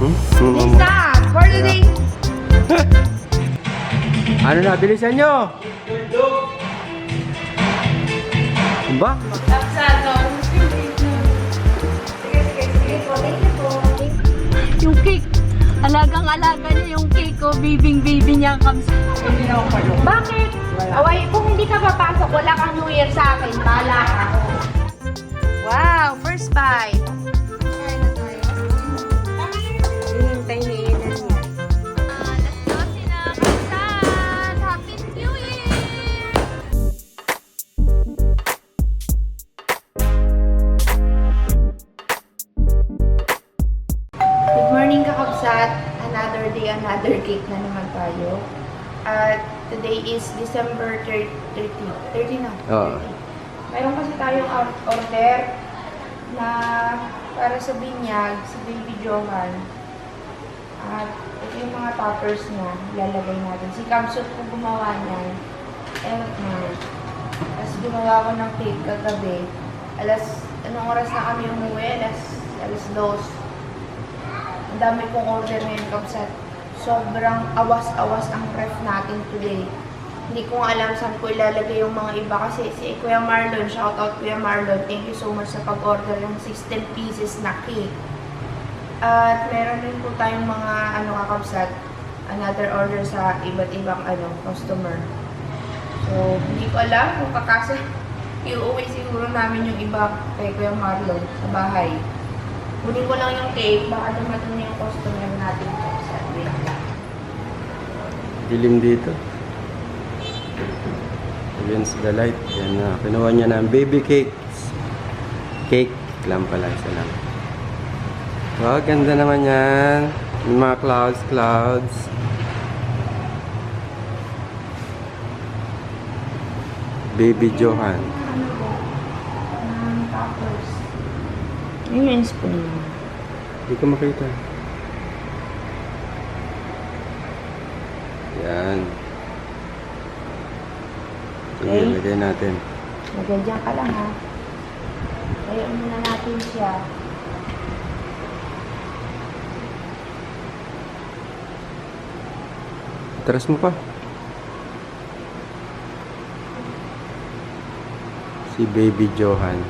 Lisa, for the day. Ano na, bilisan nyo? Ba? Tapsado. Yung cake. Alagang-alaga niya yung cake ko. Bibing-bibi niya ang kamsa. Bakit? Away, kung hindi ka papasok, wala kang New Year sa akin. Bala ka. Wow, first bite. Hinintay ni Ina niya. Let's go, Sinakasan! Happy New Year! Good morning, kakabsat. Another day, another cake na naman tayo. At today is December 30 na. Oo. 30. Mayroon kasi tayong order na para sa binyag, sa Baby Johan. At ito yung mga toppers niya, ilalagay natin. Si Kamsut po gumawa niyan. Ewan na. Tapos gumawa ko ng cake kagabi. Anong oras na kami umuwi? Alas 2. Ang dami kong order ngayon, Kamsat. Sobrang awas-awas ang ref natin today. Hindi ko alam saan ko ilalagay yung mga iba kasi si Kuya Marlon, shoutout Kuya Marlon, thank you so much sa pag-order ng 16 pieces na cake. At meron din po tayong mga kakabsat, another order sa iba't ibang customer. So, hindi ko alam kung kakasa iuwi siguro namin yung iba kay Kuya Marlon sa bahay. Kunin ko lang yung cake, baka dumating yung customer natin kakabsat. Wait lang. Dilim dito. Against the light. Yan na. Kinuha niya ng baby cakes. Cake lang pala. Isa lang. Wow, ganda naman yan. Yung mga clouds. Baby Johan. Toppers. Yun yung spoon. Hindi ko makita. Yan. Sige, Okay. lagay natin. Nagyan ka lang ha. Kaya muna natin siya. Atras mo pa. Si Baby Johan.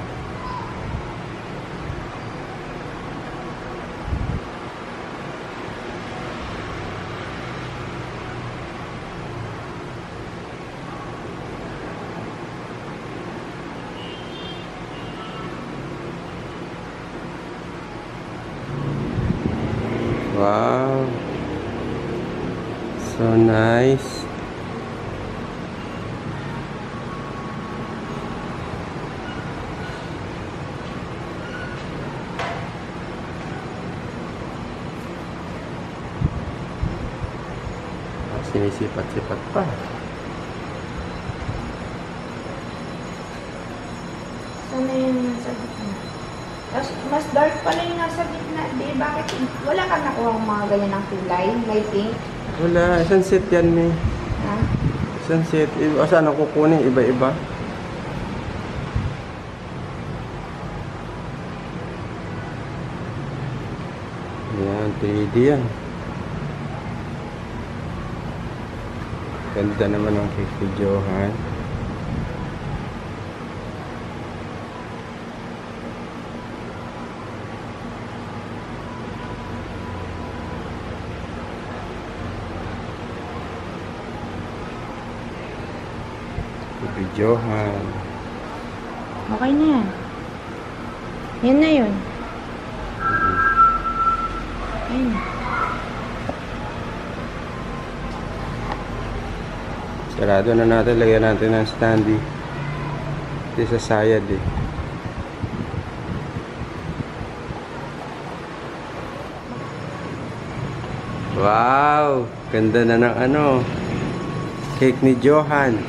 Wow. So nice. Sinisipat-sipat pa. Sana yung nasa gitna. Tapos, mas dark pala yung nasa gitna. Di, bakit? Wala ka nakuha ng mga ganyan ng kulay? May pink? Wala, isang set yan eh. Ha? Isang set. O saan ako kukunin? Iba-iba. Yan, 3D yan. Ganda naman ang cake ni Johan. Baby Johan. Okay na yan. Yan na yun. Ayun. Sarado na natin. Lagyan natin ng standee. Ito sa sayad eh. Wow! Ganda na ng cake ni Johan.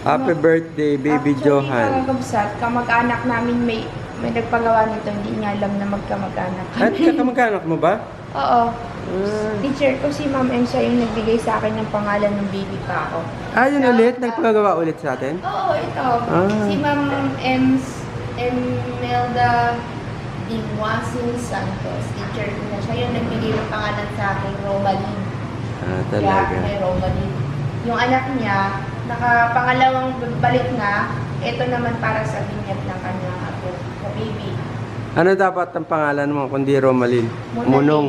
Happy birthday, Baby Johan. Actually, kakabsat, kamag-anak namin may nagpagawa nito. Hindi niya alam na magkamag-anak At kami. kakamag-anak mo ba? Oo. Teacher ko si Ma'am M, siya yung nagbigay sa akin ng pangalan ng baby pa ako. Yun ulit? Nagpagawa ulit sa atin? Oo, ito. Ah. Si Ma'am Emelda Dimuasin Santos. Teacher ko na siya. Yung nagbigay ng pangalan sa akin, Romaline. Talaga. Kaya may Romaline. Yung anak niya, nakapangalawang balik na. Ito naman para sa binyag ng kanyang apo, sa baby. Ano dapat ang pangalan mo kundi Romalyn? Monaline. Munong.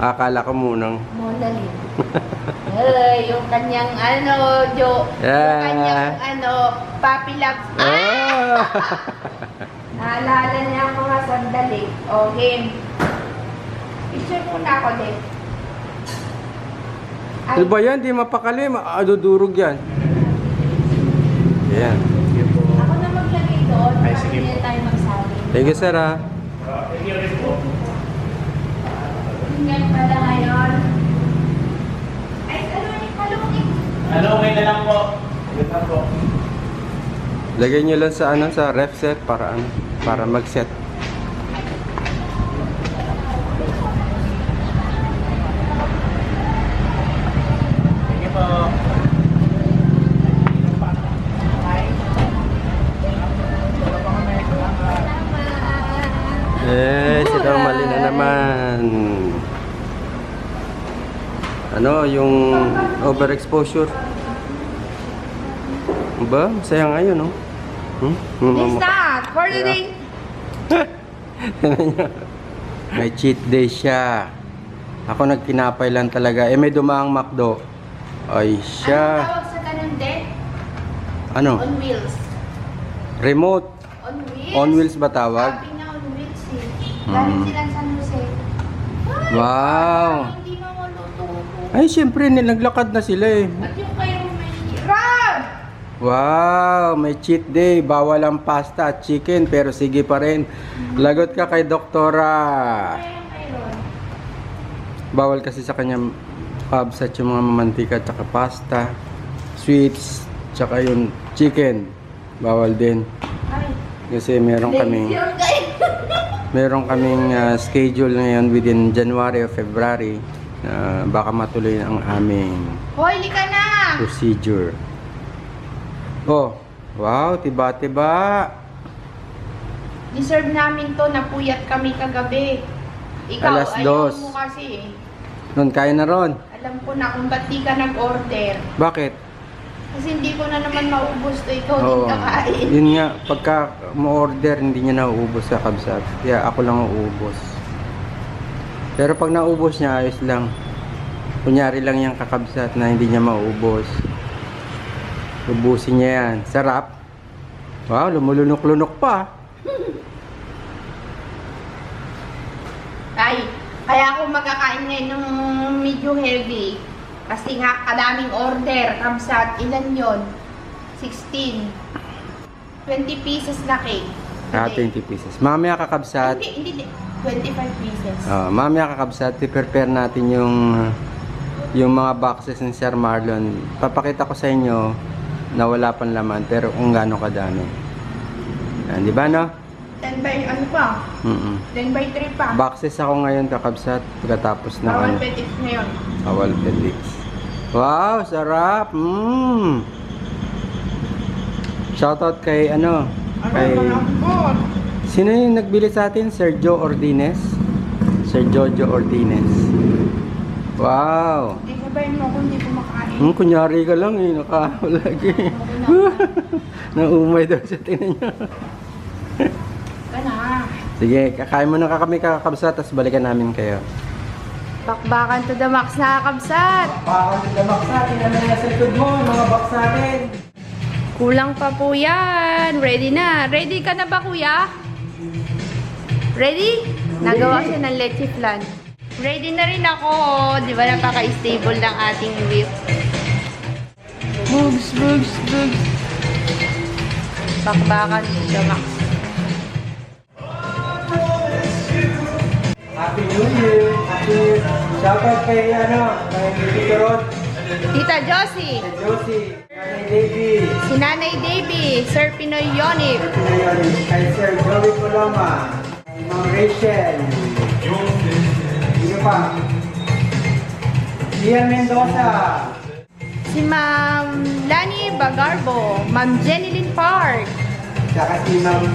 Akala ko Munong. Monaline. Ay, yung kanyang yung kanyang puppy love. Ah! Naalala niya ang mga sandali. O, game. Picture muna ako din. Ano ba yan? Di mapakali. Adudurog yan. Ayan. Ako na maglagay doon. Ay, Para sige hindi po. tayo magsabi. Thank you, sir, ah. Thank you rin po. Tingnan pala ngayon. Ay, kalungin. Ano, okay na lang po. Good na po. Lagay nyo lang sa sa ref set para mag-set. Thank you po. Si Romalyn na naman. Yung overexposure. Ba? Masaya ngayon, no? Is that? For the day. May cheat day siya. Ako nagkinapay lang talaga. May dumaang McDo. Ay, Anong siya. tawag sa ganun din? Ano? On wheels. Remote. On wheels? On wheels ba tawag? Sabi na on wheels eh. Galing sila San Jose. Ay, Wow. Hindi na maluto. Ay, syempre, naglakad na sila eh. At yung kayo may Rob! Wow, may cheat day. Bawal ang pasta at chicken, pero sige pa rin. Lagot ka kay doktora. Kaya mayroon. Bawal kasi sa kanya carbs at yung mga mamantika at saka pasta, sweets, tsaka yung chicken. Bawal din. Ay, Kasi meron kaming schedule ngayon within January or February na baka matuloy ang aming Hoy, lika na! procedure. Oh, wow, tiba-tiba. Deserve namin to, napuyat kami kagabi. Ikaw, Alas ayaw 2. mo kasi eh. Ron, kaya na ron. Alam ko na kung ba't di ka nag-order. Bakit? Kasi hindi ko na naman maubos to, ikaw Oo. din kakain. Yun nga, pagka mo-order, hindi niya nauubos sa kabsat. Kaya ako lang uubos. Pero pag naubos niya, ayos lang. Kunyari lang yung kakabsat na hindi niya maubos. Ubusin niya yan. Sarap. Wow, lumulunok-lunok pa. Ay, kaya ako magkakain ngayon ng medyo heavy. Kasi nga, kadaming order. Kamsat, ilan yon? 16. 20 pieces na cake. 20 pieces. Mamaya kakabsat. Hindi. 25 pieces. Mamaya kakabsat, i-prepare natin yung mga boxes ni Sir Marlon. Papakita ko sa inyo na wala pang laman pero kung gaano kadami. Yan, di ba no? 10 by ano pa? 10 by 3 pa. Boxes ako ngayon kakabsat pagkatapos ng Bawal petit ngayon. Bawal petix. Wow, sarap. Shoutout kay kay sino yung nagbili sa atin? Sergio Ordines. Sir Jojo Ordines. Wow. Sabayin mo kung hindi ko makain. Kunyari ka lang eh, lagi. Naumay daw siya, tingnan niyo. Kana. Sige, kakain muna kami kakabsat, tapos balikan namin kayo. Bakbakan to the max na kabsat. Bakbakan to the max natin, ano na sa likod mo, mga box natin. Kulang pa po yan. Ready na. Ready ka na ba, kuya? Ready? Nagawa siya ng leche flan. Ready na rin ako. Di ba napaka-stable ng ating whip? Bugs. Bakbakan to the max. Happy New Year! Happy New Year! Shoutout kay kay Tito Rod, Tita Josie. kay Josie, kay Davey, Si Nanay Davey. Sir Pinoy Yonip. kay Sir Joey Coloma, kay Ma'am Rachel, sino pa? Ian Mendoza, Si Ma'am Lani Bagarbo. Ma'am Jenilyn Park. saka si Ma'am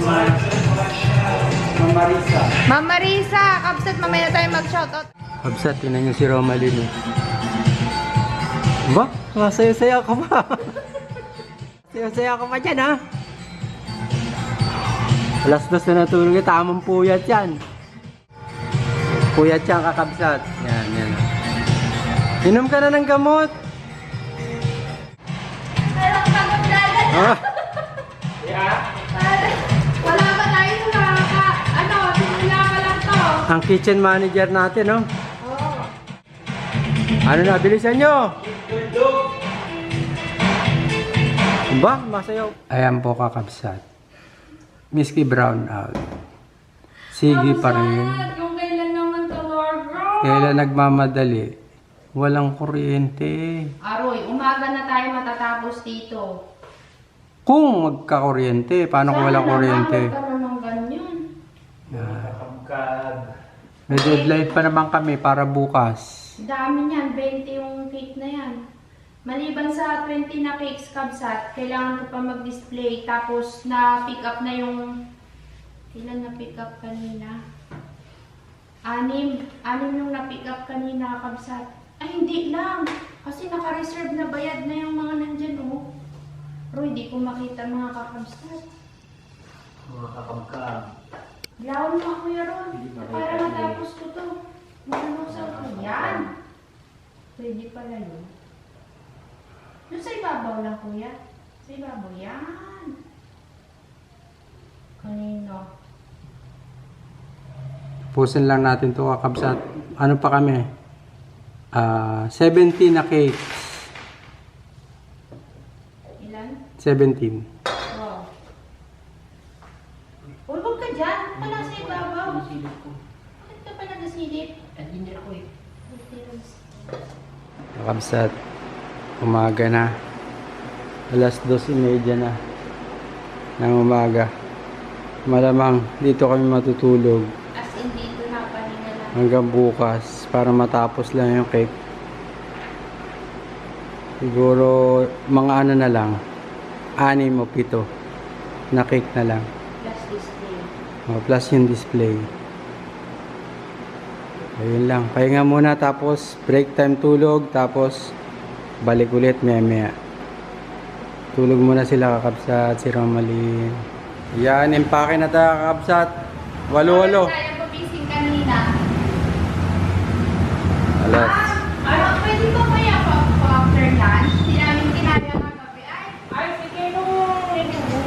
Mama Risa. Mama Risa, Kabsat, mamaya na tayo mag-shoutout. Kabsat, tinan niyo si Romalyn. Ba? Masaya-saya ka ba? Masaya-saya ka pa dyan, ha? Alas 2 na natulog niya, tamang puyat yan. Puyat yan, kakabsat. Yan, yan. Inom ka na ng gamot. Pero pagod dagat. Ah, Wala ba tayo simula pa lang to. ang kitchen manager natin, no? Oo. Ano na, bilisan nyo! Ba? Masayaw. Ayan po, kakabsat. Whiskey brown out. Sige pa rin. Yung kailan naman to, Lord, bro? Kailan nagmamadali? Walang kuryente. Aroy, umaga na tayo matatapos dito. Kung magkakuryente, paano kung walang kuryente? Sana naman ng ganyan. Nakakabkag. May deadline pa naman kami para bukas. Dami niyan, 20 yung cake na yan. Maliban sa 20 na cakes, Kabsat, kailangan ko pa mag-display. Tapos na-pick up na yung... Ilan na-pick up kanina? 6 yung na-pick up kanina, Kabsat. Ay, hindi lang. Kasi naka-reserve na bayad na yung mga nandyan, oh. Pero hindi ko makita mga kakabsat. Nakakabkag. Lawan mo ako yaron. Para matapos ko to. Manunusan ko. Yan. Pwede pala yun. Doon sa ibabaw lang, kuya. Sa ibabaw. Yan. Kanino? Pusin lang natin to, kakabsat. Ano pa kami? 17 na cakes. Ilan? 17. Wow. Uy, huwag ka dyan. Wala sa ibabaw. Bakit ka pa nagasilip? Hindi ako eh. Kakabsat. Umaga na. Alas 2:30 na. Ng umaga. Malamang dito kami matutulog. As in dito na paninga lang. Hanggang bukas para matapos lang yung cake. Siguro mga ano na lang, 6 o 7 na cake na lang. Plus display. Plus yung display. Ayun lang. Pahinga muna tapos break time tulog tapos balik ulit maya. Tulog muna sila, kakabsat, si Romalyn. Yan, empake na tayo, kakabsat. Walo-walo. Tayo gumising kanina. Alas. Pwede ba kaya po after lunch? Hindi namin kinaya ng kape. Ay, sige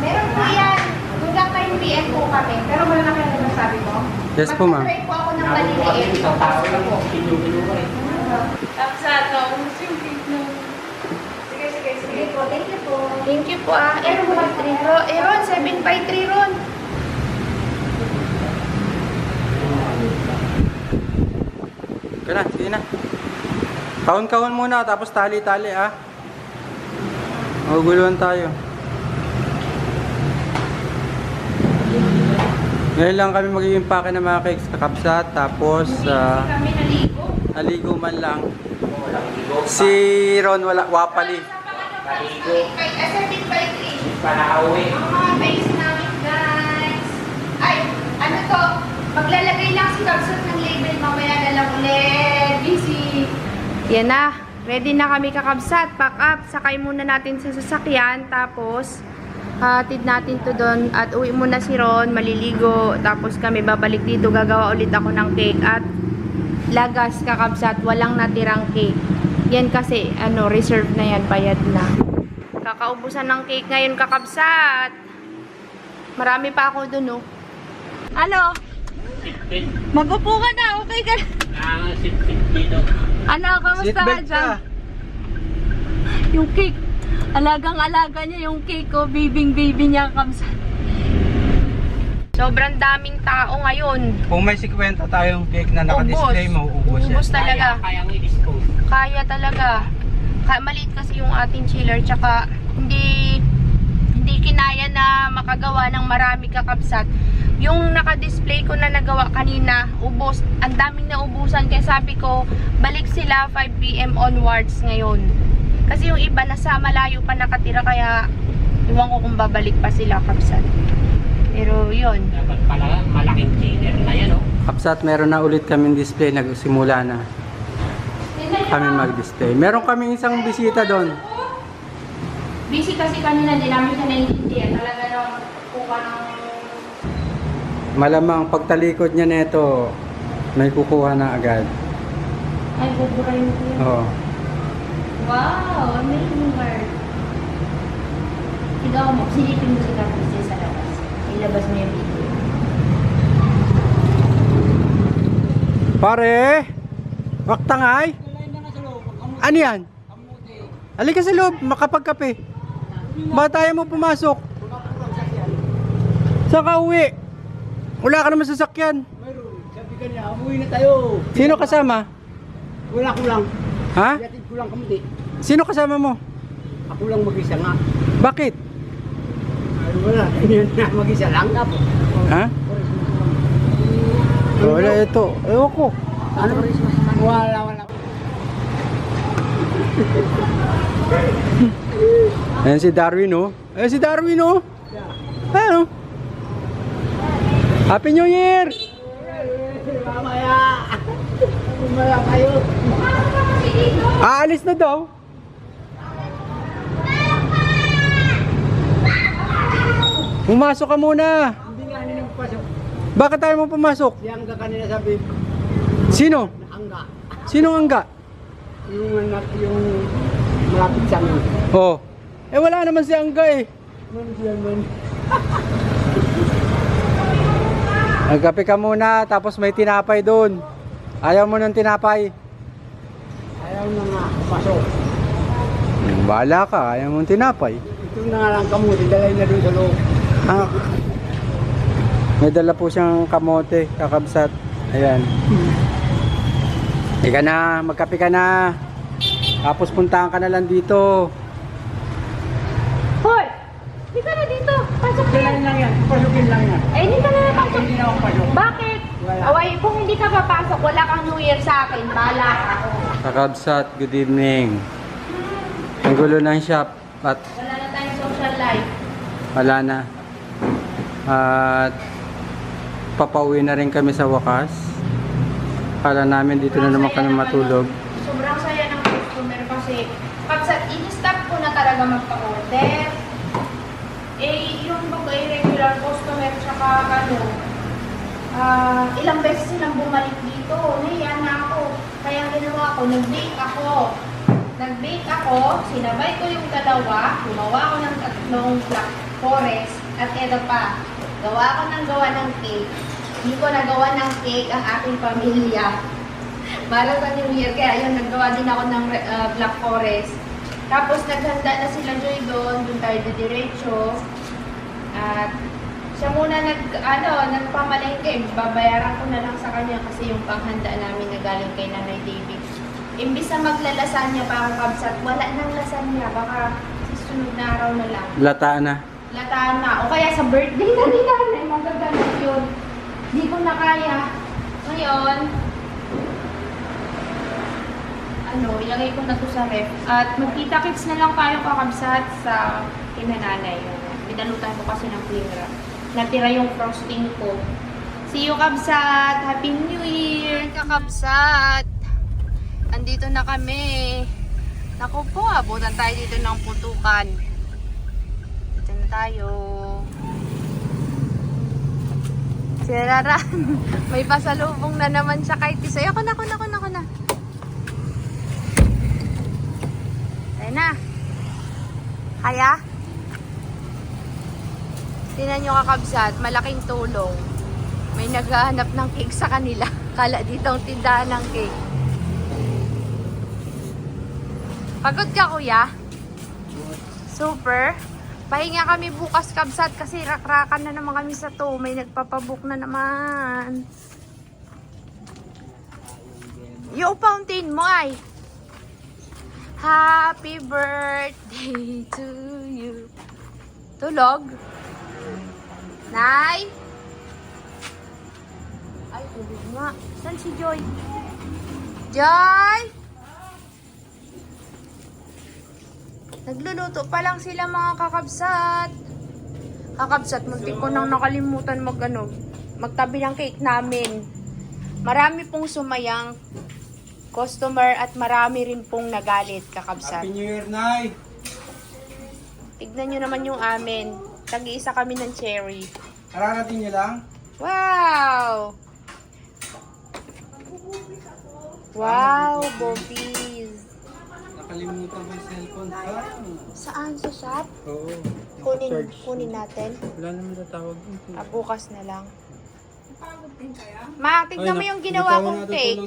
meron po yan. Hanggang 5 PM po kami. Pero wala na kayo nasabi ko. Yes po, ma'am. Mag-try po ako ng maliliit. Isang tao lang po. Kinukulo ko eh. Tapos yung cake na. Sige po, thank you po. Thank you po Aaron, 753 Ron. Ika na, sige na. Kaon-kaon muna, tapos tali-tali Maguguluhan tayo. Ngayon lang kami mag-i-impake ng mga cakes, kakabsat. Tapos, Kami naligo. naligo man lang. Si Ron, wapali. Naligo. 753. Panauwi. Ang mga base namin, guys. Ay, ano to? Maglalagay lang si Kabsat ng label. Mamaya na lang ulit. Busy. Yan na. Ready na kami, kakabsat. Pack up. Sakay muna natin sa sasakyan. Tapos, hatid natin to doon. At uwi muna si Ron. Maliligo. Tapos kami babalik dito. Gagawa ulit ako ng cake. At lagas, kakabsat. Walang natirang cake. Yan kasi, reserve na yan. Bayad na. Kakaubusan ng cake ngayon, kakabsat. Marami pa ako dun, oh. Ano? Mag-upo ka na, okay ka na. Sit dito. Ano, kamusta ka Seatbelt dyan? Yung cake, alagang-alaga niya yung cake ko, baby niya, kakabsat. Sobrang daming tao ngayon. Kung may 50 tayong cake na naka-display, mauubos yan. Ubos talaga. Kaya ang i-discount. Kaya talaga. Maliit kasi yung ating chiller, tsaka hindi kinaya na makagawa ng marami, kakabsat. Yung naka-display ko na nagawa kanina, ubos. Ang daming naubusan, kaya sabi ko, balik sila 5 PM onwards ngayon. Kasi yung iba nasa malayo pa nakatira, kaya iwan ko kung babalik pa sila, kakabsat. Pero yun. Dapat pala malaking chiller na yan, oh. Kapsat, meron na ulit kaming display. Nagsimula na kami mag-display. Meron kaming isang bisita doon. Busy kasi kanina, hindi namin siya naiintindihan. Talaga nung kuka ng... Malamang pagtalikod niya nito, may kukuha na agad. Ay, buburayin ko yun. Oo. Wow, amazing work. Ikaw mo, silipin mo si Carlos sa labas. Ilabas mo yung video. Pare! Waktangay! Ano yan? Halika sa loob, makapagkape. Ba tayo mo pumasok? Saan ka uwi? Wala ka naman sasakyan. Mayroon, sabi ka niya, umuwi na tayo. Sino kasama? Wala ko lang. Ha? Yatid ko lang kamuti. Sino kasama mo? Ako lang mag-isa nga. Bakit? Ay, wala. Ganyan na mag-isa lang. Tapos. Ha? Wala ito. Ewan ko. Ano? Wala. Ayan si Darwin, oh. Ayan si Darwin, oh. Ayan, oh. Happy New Year! Mamaya. Mamaya kayo. Aalis na daw. Pumasok ka muna. Hindi nga nila magpasok. Bakit tayo mo pumasok? Si Angga kanina sabi, Sino? na Angga. Sinong angga? Yung anak, yung malapit sa amin. Oh. Eh wala naman si Angga eh. Man. Magkape ka muna, tapos may tinapay doon. Ayaw mo ng tinapay. Ayaw na nga, pasok. Bahala ka, ayaw mo ng tinapay. Ito na nga lang kamuti, dalay na doon sa loob. Ah. May dala po siyang kamote, kakabsat. Ayan. Ika na, magkape ka na. Tapos puntahan ka na lang dito. Hoy! Hindi ka na dito. Pasok na yan. Dalay lang yan, pasukin lang yan. Eh, hindi ka na napasok. Hindi na ako pasok. Bakit? Wala. Away, kung hindi ka papasok, wala kang New Year sa akin. Bala ka. Kakabsat, good evening. Ang gulo ng shop at Wala na tayong social life. wala na. At papauwi na rin kami sa wakas. Kala namin dito na naman kami matulog. Sobrang saya ng customer kasi kapsat, in-stop ko na talaga magpa-order. Eh, yung baga regular customer tsaka ilang beses silang bumalik dito. Nahiya na ako. Kaya ang ginawa ko, nag-bake ako, sinabay ko yung dalawa, gumawa ko ng tatlong black forest, at eto pa, gawa ko ng cake. Hindi ko nagawa ng cake ang aking pamilya. Para sa New Year, kaya yun, naggawa din ako ng black forest. Tapos naghanda na sila Joy doon tayo diretso. At siya muna nagpamalengke, babayaran ko na lang sa kanya kasi yung panghanda namin na galing kay Nanay David. Imbis na maglalasanya pa ako kabsat, wala nang lasanya, baka sa sunod na araw na lang. Lataan na. Lataan na. O kaya sa birthday na ni Nanay, magagamit yun. Di ko na kaya. Ngayon, ilagay ko na to sa ref. At magkita-kits na lang tayo kakabsat sa kinananay. Pinalutan ko kasi ng cling wrap. Natira yung frosting ko. See you, kabsat! Happy New Year! Kakabsat! Andito na kami. Naku po, abutan tayo dito ng putukan. Dito na tayo. Si Raran, may pasalubong na naman siya kay Tisoy. Ako na. Ayun na. Kaya? Tingnan nyo kakabsat, malaking tulong. May naghahanap ng cake sa kanila. Kala dito ang tindahan ng cake. Pagod ka, kuya? Super. Pahinga kami bukas, kabsat, kasi rakrakan na naman kami sa to. May nagpapabook na naman. Yung fountain mo ay. Happy birthday to you. Tulog? Nay? Ay, tulog nga. Saan si Joy? Joy? Nagluluto pa lang sila mga kakabsat. Kakabsat, muntik ko nang nakalimutan magtabi ng cake namin. Marami pong sumayang customer at marami rin pong nagalit, kakabsat. Happy New Year, Nay! Tignan nyo naman yung amin. Tag-iisa kami ng cherry. Kararating niyo lang? Wow! Wow, Bobbies. Nakalimutan ko yung cellphone pa. Saan sa shop? Oo. Kunin natin. Wala naman tatawag. Bukas na lang. Ma, tignan mo yung ginawa kong cake.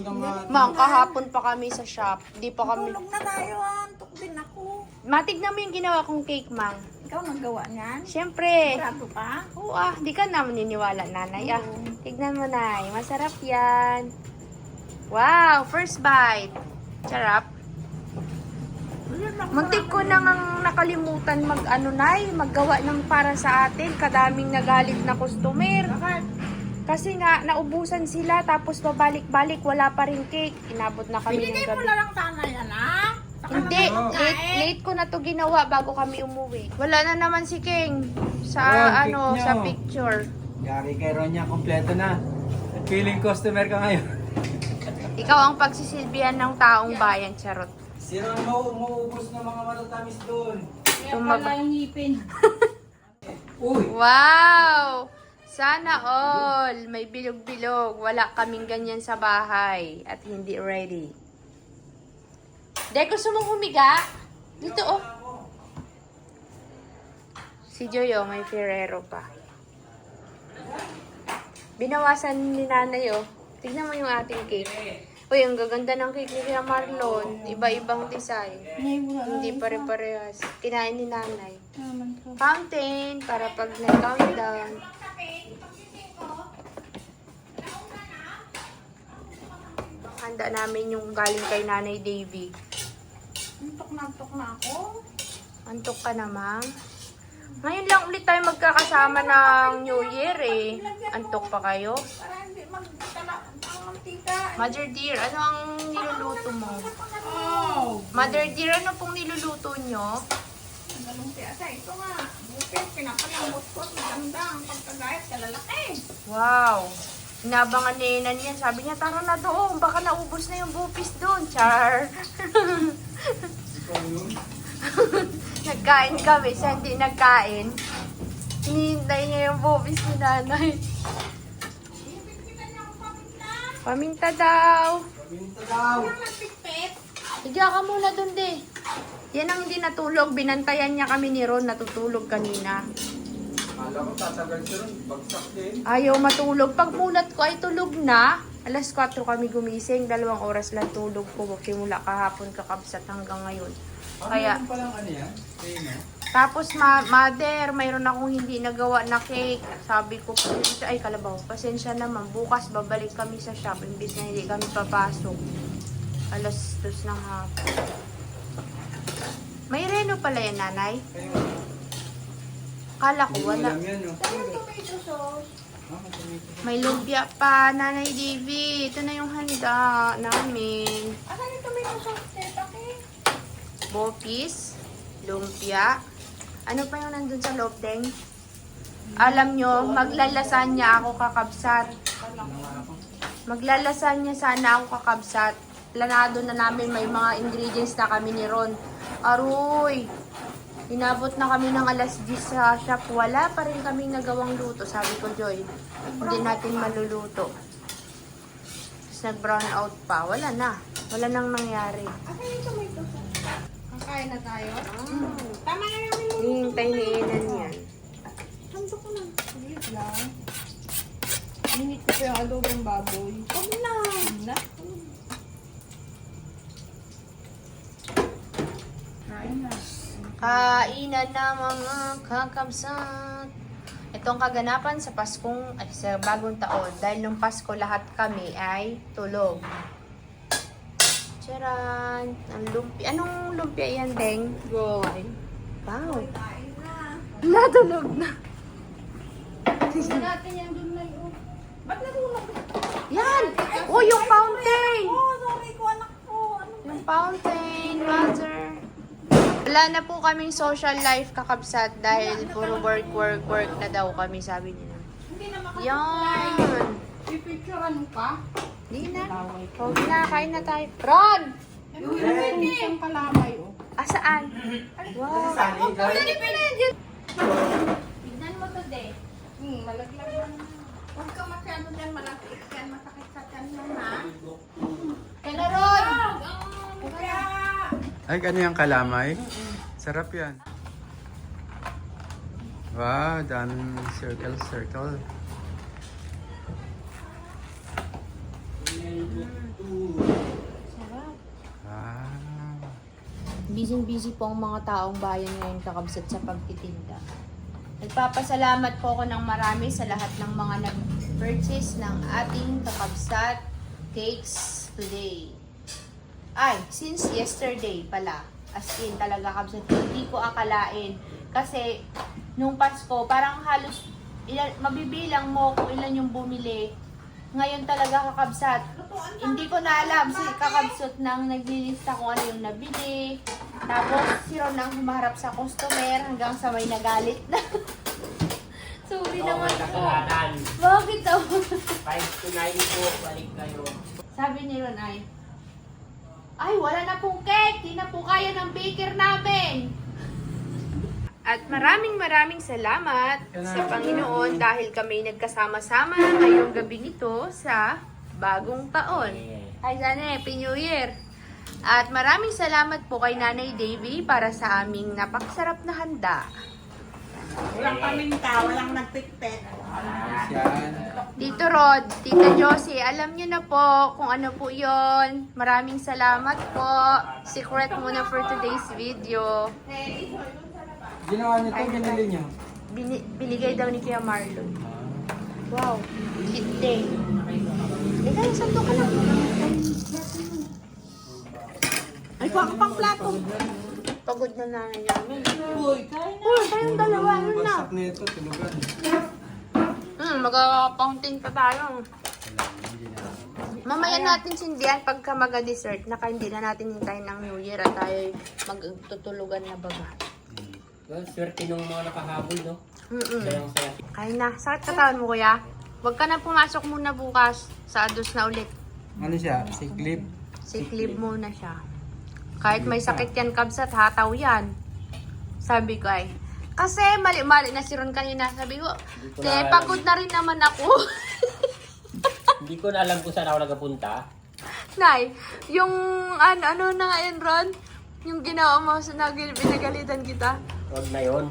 Ma, kahapon pa kami sa shop. Di pa kami... Tulog na tayo, antok din ako. Ma, tignan mo yung ginawa kong cake, Mang. Ikaw naggawa niyan? Siyempre. Grado ka? Oo di ka naman niniwala, nanay. Tignan mo, nay. Masarap yan. Wow, first bite. Sarap. Muntik ko nang nakalimutan maggawa ng para sa atin. Kadaming nagalit na customer. Kasi nga, naubusan sila, tapos babalik-balik, wala pa rin cake. Inabot na kami ng Binigay mo gabi. na lang sana yan, ha? Hindi, late ko na to ginawa bago kami umuwi. Wala na naman si King sa cake nyo. sa picture. Yari kay Ronya, kompleto na. Feeling customer ka ngayon. Ikaw ang pagsisilbihan ng taong bayan, charot. Sino ang umuubos ng mga matatamis doon? Tumaba. Uy! Wow! Sana all may bilog-bilog. Wala kaming ganyan sa bahay at hindi ready. Dek, gusto mong humiga? Dito, oh. Si Joyo, may Ferrero pa. Binawasan ni nanay, oh. Tignan mo yung ating cake. Uy, ang gaganda ng cake ni Kuya Marlon. Iba-ibang design. Hindi pare-parehas. Kinain ni nanay. Fountain, para pag nag-countdown. Handa namin yung galing kay Nanay Davy. Antok na ako. Antok ka naman. Ngayon lang ulit tayo magkakasama ng New Year eh. Antok pa kayo? Para hindi magdala ang mantika. Mother dear, ano ang niluluto mo? Oh! Mother dear, ano pong niluluto nyo? Ang galumpia sa ito nga. Bukit, pinapalamot ko. Maganda ang pagkagayat, kalalaki. Wow! Inabangan ni Nan yan. Sabi niya, tara na doon. Baka naubos na yung bupis doon. Char! Nagkain kami. Siya hindi nagkain. Hinihintay niya yung bupis ni nanay. Paminta daw. Paminta daw! Nagpipit. Higa ka muna doon, de. Yan ang hindi natulog. Binantayan niya kami ni Ron. Natutulog kanina. Kala ko tatagal siya ron. Bagsak din. Ayaw matulog. Pag mulat ko ay tulog na. Alas 4 kami gumising. 2 oras lang tulog ko. Simula kahapon kakabsat hanggang ngayon. Kaya, Ano palang ano yan? Kaya tapos mother, mayroon akong hindi nagawa na cake. Sabi ko, pasensya, ay kalabaw, pasensya naman. Bukas babalik kami sa shop. Imbis na hindi kami papasok. Alas 2 ng hapon. May reno pala yan, nanay. Kala ko wala. Alam yan, no? Tomato sauce. May lumpia pa, Nanay Davy. Ito na yung handa namin. Asan yung tomato sauce, Teta? Bopis, lumpia. Ano pa yung nandun sa loob, Deng? Alam nyo, maglalasanya ako kakabsat. Maglalasanya sana ako kakabsat. Planado na namin, may mga ingredients na kami ni Ron. Aroy! Inabot na kami ng alas 10 sa shop. Wala pa rin kaming nagawang luto. Sabi ko, Joy, hindi natin maluluto. Tapos nag-brown out pa. Wala na. Wala nang nangyari. Asan yung tomato sauce? Kakain na tayo? Tama na namin mo. Hihintay ni Enan yan. Santo ko na. Wait lang. Minit ko pa yung adobong baboy. Huwag na. Na? Kain na. Kainan na mga kakabsat. Itong kaganapan sa Paskong, ay sa bagong taon. Dahil nung Pasko lahat kami ay tulog. Charan! Ang lumpia. Anong lumpia yan, Deng? Gulay. Wow! Kain na. Natulog na. Tingnan natin yan doon na yun. Ba't natulog? Yan! Oh, yung fountain! Oh, sorry ko, anak ko. Ano ba? Yung fountain, mother. Wala na po kaming social life kakabsat dahil puro work na daw kami, sabi nila. Hindi na Yan! Pipicturean mo pa? Di na. Huwag na, kain na tayo. Ron! Isang kalamay, oh. Asaan? Wow. Tignan mo to, de. Malaglag na. Huwag ka masyado dyan malapit yan. Masakit sa tiyan mo, ha? Kaya Ron! Kaya... Ay, ano yung kalamay? Sarap yan. Wow, daming circle. Sarap. Wow. Busy po ang mga taong bayan ngayon kakabsat sa pagtitinda. Nagpapasalamat po ako ng marami sa lahat ng mga nag-purchase ng ating kakabsat cakes today. Ay, since yesterday pala. As in, talaga kabsat. Hindi ko akalain. Kasi, nung Pasko, parang halos, mabibilang mo kung ilan yung bumili. Ngayon talaga kakabsat. Hindi ko na alam si kakabsat nang naglilista kung ano yung nabili. Tapos, si Ron ang humarap sa customer hanggang sa may nagalit na. Sorry Oo, naman may po. kasalanan. Bakit daw? 5 to 9 po, balik kayo. Sabi ni Ron ay, wala na pong cake. Di na po kaya ng baker namin. At maraming salamat sa Panginoon dahil kami nagkasama-sama ngayong gabi nito sa bagong taon. Ay, sana Happy New Year! At maraming salamat po kay Nanay Davy para sa aming napakasarap na handa. Walang paminta, walang nagpikpik. Tito Rod, Tita Josie, alam niyo na po kung ano po yon. Maraming salamat po. Secret muna for today's video. Ginawa niyo to, binili niyo? Binigay daw ni Kuya Marlon. Wow, cheat day. Ikaw, santo ka lang. Ay, kuha ka pang plato. Pagod na nanay namin. Uy, kaya na. Uy, kayong dalawa, ano na? Bagsak nito, tulugan. Magka-fountain pa tayo. Mamaya natin sindihan pagka mag-dessert. Hindi na natin hintayin ng New Year at tayo magtutulugan na baba. Well, swerte nung mga nakahabol, no? Sayang saya. Kaya na. Sakit katawan mo, kuya. Huwag ka na pumasok muna bukas. Sa ados na ulit. Ano siya? Si Clip? Sick leave muna siya. Kahit may sakit yan, kabsat, hataw yan. Sabi ko ay, kasi mali-mali na si Ron kanina. Sabi ko, ko te, na alam." pagod na rin naman ako. Hindi ko na alam kung saan ako nagapunta. Nay, yung ano na nga yun, Ron? Yung ginawa mo sa pinagalitan kita. Huwag na yun.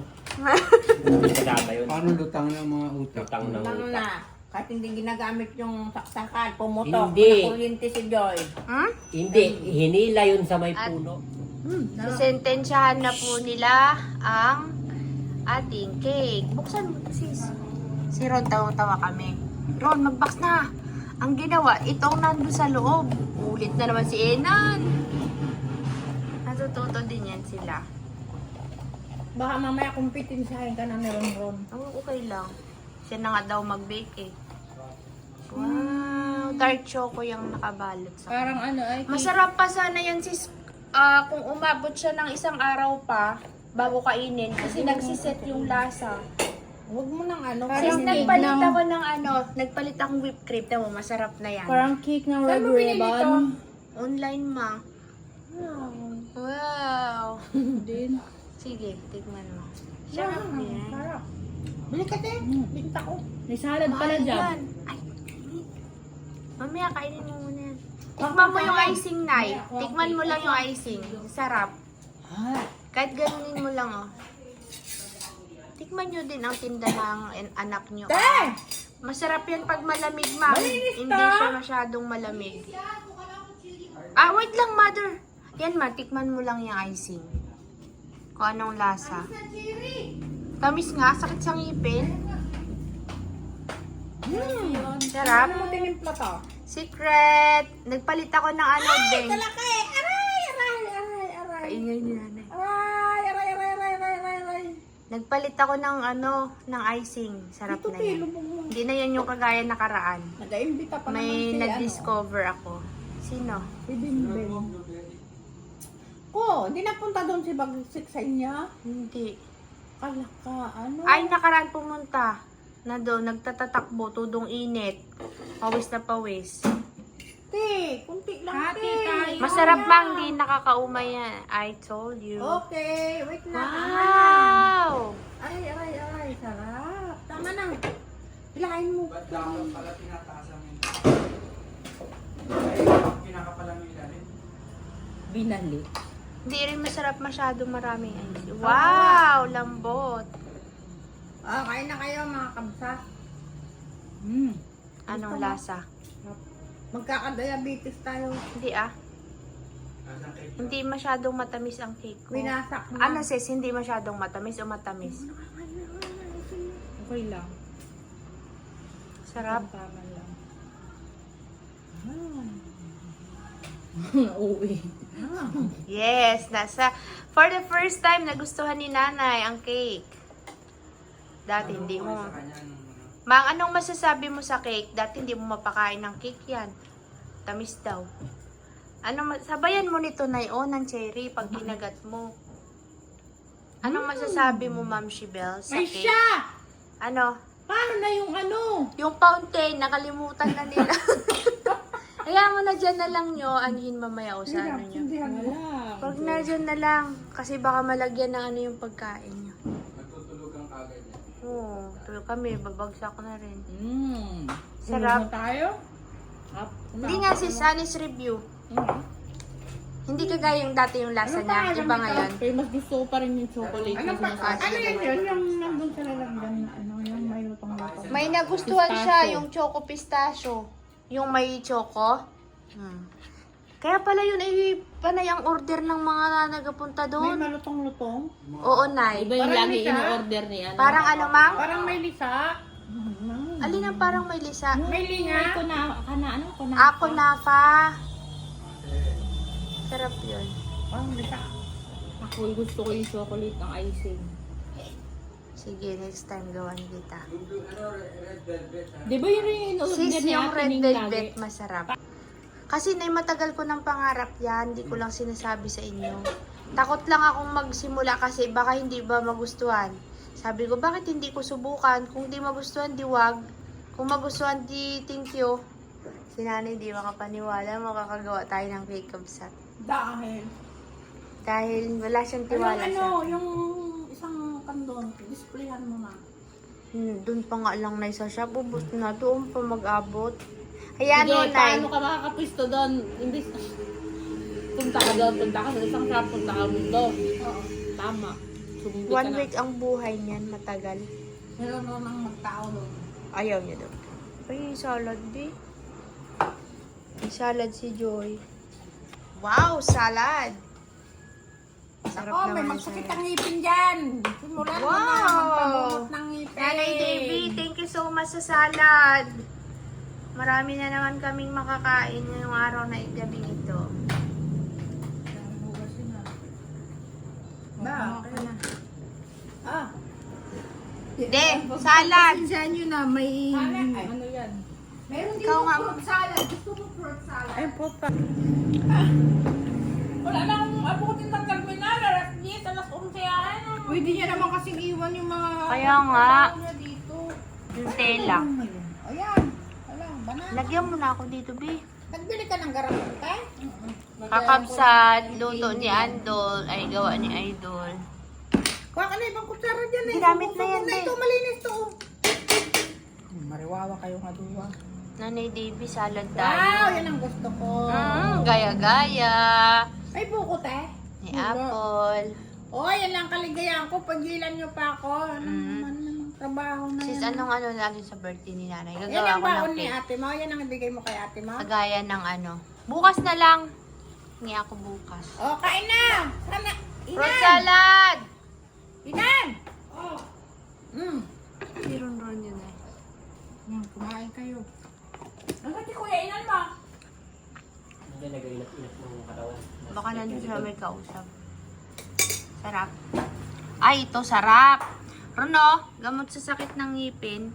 Hindi kasama yun. Paano lutang ng mga utak? Utang ng Ano utang. na, kahit hindi ginagamit yung saksakan, pumutok, Hindi. nakuryente si Joy. Hindi, hinila yun sa may puno. Sisentensyahan na po nila ang ating cake. Buksan mo, sis. Si Ron, tawa kami. Ron, mag-box na. Ang ginawa, itong nandun sa loob. Ulit na naman si Enan. Natututo din yan sila. Baka mamaya kumpitensyahin ka na ni Ron. Oh, okay lang. Siya na nga daw mag-bake eh. Wow, dark choco yung nakabalot sa Parang ano ay... Masarap pa sana yan sis. Kung umabot siya ng isang araw pa bago kainin kasi nagsiset yung lasa. Huwag mo nang ano. Sis, Parang nagpalit cake ng- ako ng nagpalit akong whipped cream. Tama, masarap na yan. Parang cake ng Saan red mo binili to? ribbon. Online ma. Wow. Din. Sige, tignan mo. Sarap yan. Sarap. Bili ka din. Binta ko. May salad pala Mahal dyan. yan. Ay, init. Mamaya kainin mo muna yan. Tikman mo yung icing, Nay. Tikman mo lang yung icing. Sarap. Kahit ganunin mo lang, oh. Tikman nyo din ang tinda ng anak nyo. Masarap yan pag malamig, ma'am. Hindi siya masyadong malamig. Wait lang, mother. Yan, ma. Tikman mo lang yung icing. Kung anong lasa. Tamis nga. Sakit sa ngipin. Sarap. Ano mo tinimpla to? Secret. Nagpalit ako ng din. Talaki! Aray! Kaingay ni nanay. Aray! Nagpalit ako ng ng icing. Sarap Ito, na yan. lubog mo. Hindi na yan yung kagaya nakaraan. Nag-aimbita pa naman May si nag-discover ako. Sino? Si Bimbing. Ko! Hindi napunta doon si Bagsik sa inyo? Hindi. Kala ka, ano? Ay, nakaraan pumunta. Na doon, nagtatatakbo, tudong init. Pawis na pawis. Te, kunti lang, Hati te. tayo. Masarap bang hindi nakakaumay yan? I told you. Okay, wait na. Wow! Ay, sarap. Tama na. Hilahin mo. Ba't dapat pala tinataas ang pinakapalang ilalim? Binali. Hindi rin masarap masyado maraming ice. Wow! Lambot. Kain na kayo mga kabsa. Anong lasa? Magkaka-diabetes tayo. Hindi ah. Hindi masyadong matamis ang cake ko. Winasak na. Ano sis, hindi masyadong matamis o matamis? Okay lang. Sarap. Tama lang. Uwi. Yes, for the first time nagustuhan ni nanay ang cake. Dati hindi mo. Mang, anong masasabi mo sa cake? Dati hindi mo mapakain ng cake yan. Tamis daw. Sabayan mo nito na ng cherry pag kinagat mo. Anong masasabi mo, Ma'am Shibel, sa Ay cake? siya! Ano? Paano na yung ano? Yung fountain, nakalimutan na nila. Kaya mo na dyan na lang nyo, anuhin mamaya o sa ano nyo. Wala. Pag na dyan na lang, kasi baka malagyan ng ano yung pagkain nyo. Natutulog ang kagad niya. Oo, tulog kami, babagsak na rin. Sarap. Sarap. Tayo? Hindi nga sis, honest review. Hindi kagaya yung dati yung lasa niya, iba ngayon. Pero mas gusto ko pa rin yung chocolate. Ano na pa? sinasabi. Ano yun? Yung nandun sa lalagyan na ano, yung may lutong-lutong. May nagustuhan siya, Pistachio. yung choco pistachio. Yung may choco. Kaya pala yun ay panay ang order ng mga nagapunta May doon. malutong-lutong. Oo, Nay. Iba yung Parang lagi lisa. in-order ni ano. Parang ano, Mang? Parang may lisa. Alin ang parang may lisa? May linga. Ako na pa. Sarap yun. Parang lisa. Ako gusto ko yung chocolate ng icing. Sige, next time gawan kita. Red velvet ha? Di ba yun yung in-order Sis, ni yung Ate red Ning velvet lagi? masarap. Kasi na matagal ko ng pangarap yan, hindi ko lang sinasabi sa inyo. Takot lang akong magsimula kasi baka hindi ba magustuhan. Sabi ko, bakit hindi ko subukan? Kung di magustuhan, di wag. Kung magustuhan, di thank you. Si nanay di makapaniwala, makakagawa tayo ng cake kabsat. Dahil wala siyang tiwala sa yung isang kandon, displayhan mo na. Doon pa nga lang na isa siya, bubos na. Doon pa mag-abot. Ayan, Sige, Nay. paano ka makakapwisto doon? Imbis punta ka doon, punta ka sa isang shop, punta ka doon. Oo. Tama. Sumbi ka 1 na. week ang buhay niyan, matagal. Meron doon ng magtao doon. Ayaw niya doon. Ay, salad di. May salad si Joy. Wow, salad! Sarap Ako, may naman magsakit salad. ang ngipin dyan. Simulan mo Wow! na magpabunot ng ngipin. Nanay Davy, thank you so much sa salad. Marami na naman kaming makakain ngayong araw na gabi ito. Ba? Ah. De, salad! Pasensyahan nyo na, may... Ano yan? Meron dito Ikaw nga, fruit salad. Gusto mo fruit salad? Ay, po pa. Wala na akong abutin ng terminal. Alas 10, alas 11 yan. Pwede niya naman kasing iwan yung mga... Kaya nga. niya dito. Nutella. Ayan. Wala, banana. Lagyan mo na ako dito, Bi. Nagbili ka ng garapute? Kakabsat, luto ni Andol, ay gawa ni Idol. Kuha ka na ibang kutsara dyan eh. Ginamit na yan, Subo-subo eh. Ito, malinis to. Mariwawa kayo nga duwa. Nanay Davy, salad Wow, tayo. yan ang gusto ko. Gaya-gaya. Ay, bukot eh. Ni Apple. Oh, yan lang kaligayahan ko. Pagilan nyo pa ako. Anong trabaho na Sis, yan? anong ano natin sa birthday ni nanay? Yan Gagawa ang ko ng baon ni cake. ate mo. Yan ang ibigay mo kay ate mo. Kagaya ng ano. Bukas na lang. Hingi ako bukas. Oh, kain na. Sana. Fruit Inan. salad! Inan. Oh. Meron yun eh. Kumain kayo. Bakit si Kuya Inan mo? Hindi, nag-inat-inat ng katawan. Baka nandun siya may kausap. Sarap. Ay, ito sarap. Runo, gamot sa sakit ng ngipin.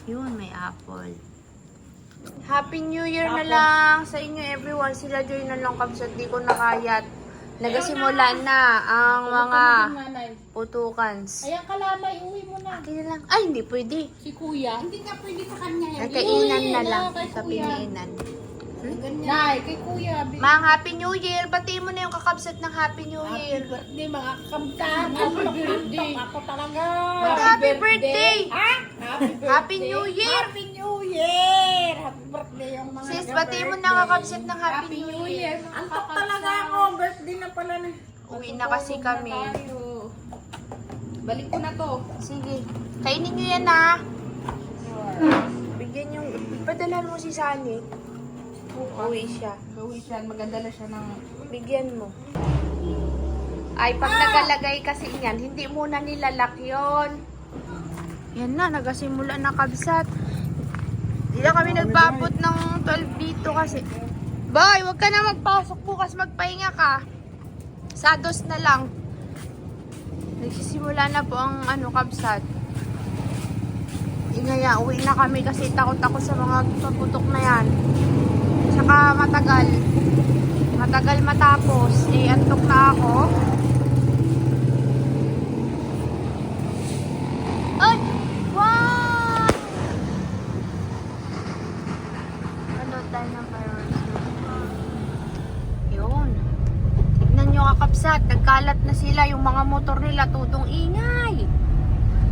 Yun, may apple. Happy New Year na lang sa inyo everyone. Sila Joy na lang kabsat. Di ko nakayat. Nagasimula na ang mga putukans. Ayan kalamay, uwi mo na. Akin na lang. Ay, hindi pwede. Si kuya. Hindi ka pwede sa kanya yan. Kainan na Uy, lang. kay Sa kuya. piniinan. Nay, kay kuya. Mang Happy New Year. Batiin mo na yung kakabsat ng Happy New Year. Birthday, mga kakamtan. Happy birthday. Ako talaga. Happy birthday! Ha? Happy New Year! Happy New Year! Happy birthday yung mga Sis, nag-birthday. batiin mo na ang kakabsat ng Happy New Year. Antok talaga ako. Birthday na pala na. Uwi na kasi kami. Balik ko na to. Sige. Kainin nyo yan ha. Bigyan yung... Padalhan mo si Sunny. Uwi siya. Uwi siya, maganda na siya ng... Bigyan mo. Ay, pag nagalagay kasi yan, hindi muna nilalak yon. Yan na, nagasimula na kabsat. Hindi na kami nagbabot ng 12 dito kasi. Boy, wag ka na magpasok bukas, magpahinga ka. Sados na lang. Nagsisimula na po ang kabsat. Ingaya, uwi na kami kasi takot ako sa mga paputok na yan. Saka matagal. Matagal matapos. Antok na ako. Ay! Wow! Ano tayo ng fireworks? Yun. Tignan nyo kakapsat. Nagkalat na sila. Yung mga motor nila tudong ingay.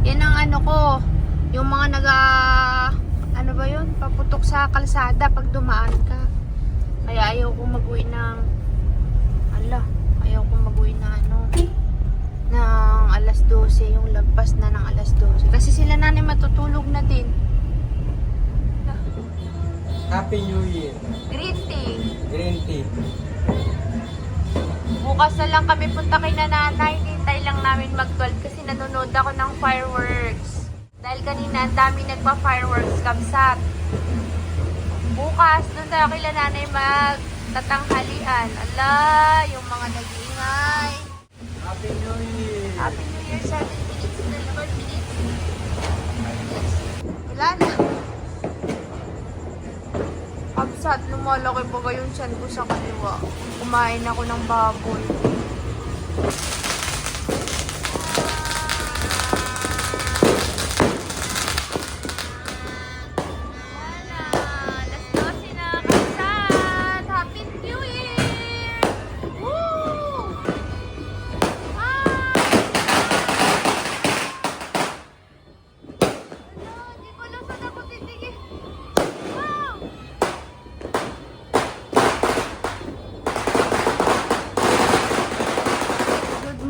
Yan ang ko. Yung mga ano ba yun? Paputok sa kalsada pag dumaan ka. Kaya ayaw kong mag-uwi ng ayaw kong mag-uwi na ng alas 12, yung lagpas na ng alas 12. Kasi sila nanay matutulog na din. Happy New Year. Green tea. Green tea. Bukas na lang kami punta kay nanay. Hintay lang namin mag-12 kasi nanonood ako ng fireworks. Dahil kanina ang dami nagpa-fireworks kabsat. Bukas, doon tayo kay nanay magtatanghalian. Ala, yung mga nag-iingay. Happy New Year. Happy New Year, 7 minutes, 12 minutes. Wala na. Kabsat, lumalaki pa ba yung tiyan ko sa kaliwa? Kumain ako ng baboy.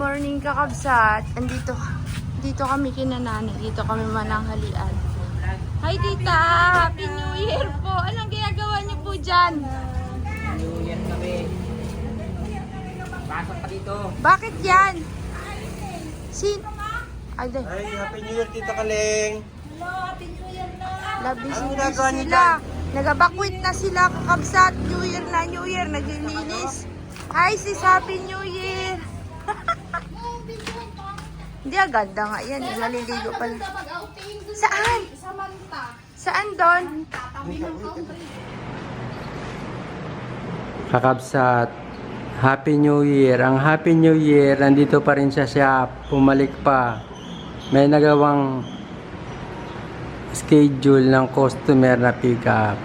Morning kakabsat. Dito kami kinanani. Dito kami mananghalian. Hi tita! Happy New Year po! Anong ginagawa niyo po dyan? New Year kami. Pasok pa dito. Bakit yan? Ay, Happy New Year, Tita Kaleng. labi Anong ginagawa niyo sila. Nag-abakwit na sila kakabsat. New Year na New Year. Naglilinis. Hi sis! Happy New Year! Hindi, ganda nga yan. Maliligo pala. Saan? Saan doon? Kakabsat, Happy New Year. Ang Happy New Year, nandito pa rin sa shop. Pumalik pa. May nagawang schedule ng customer na pick up.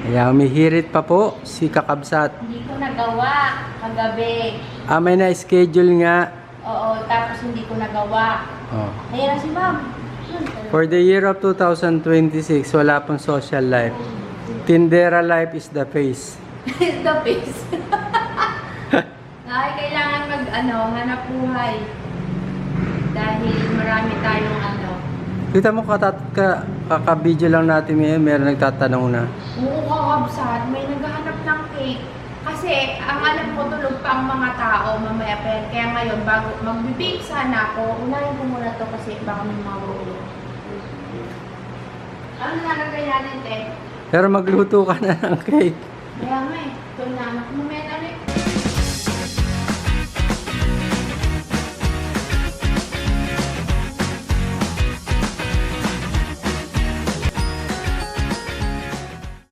Kaya umihirit pa po si Kakabsat. Hindi ko nagawa kagabi. May na-schedule nga. Oo, tapos hindi ko nagawa. Oh. Ayan na si ma'am. For the year of 2026, wala pong social life. Tindera life is the face. The face. Ay, kailangan hanap buhay. Dahil marami tayong Kita mo kaka-video lang natin meron nagtatanong na. Oo, kakabsat. May naghahanap ng cake. Kasi, ang alam ko, tulog pa ang mga tao mamaya pa yan. Kaya ngayon, bago mag-bake sana ako, unahin ko muna to kasi baka may mawulo. Ano nalagay natin, te? Pero magluto ka na ng cake. Kaya nga eh. Ito na anak. Mamaya na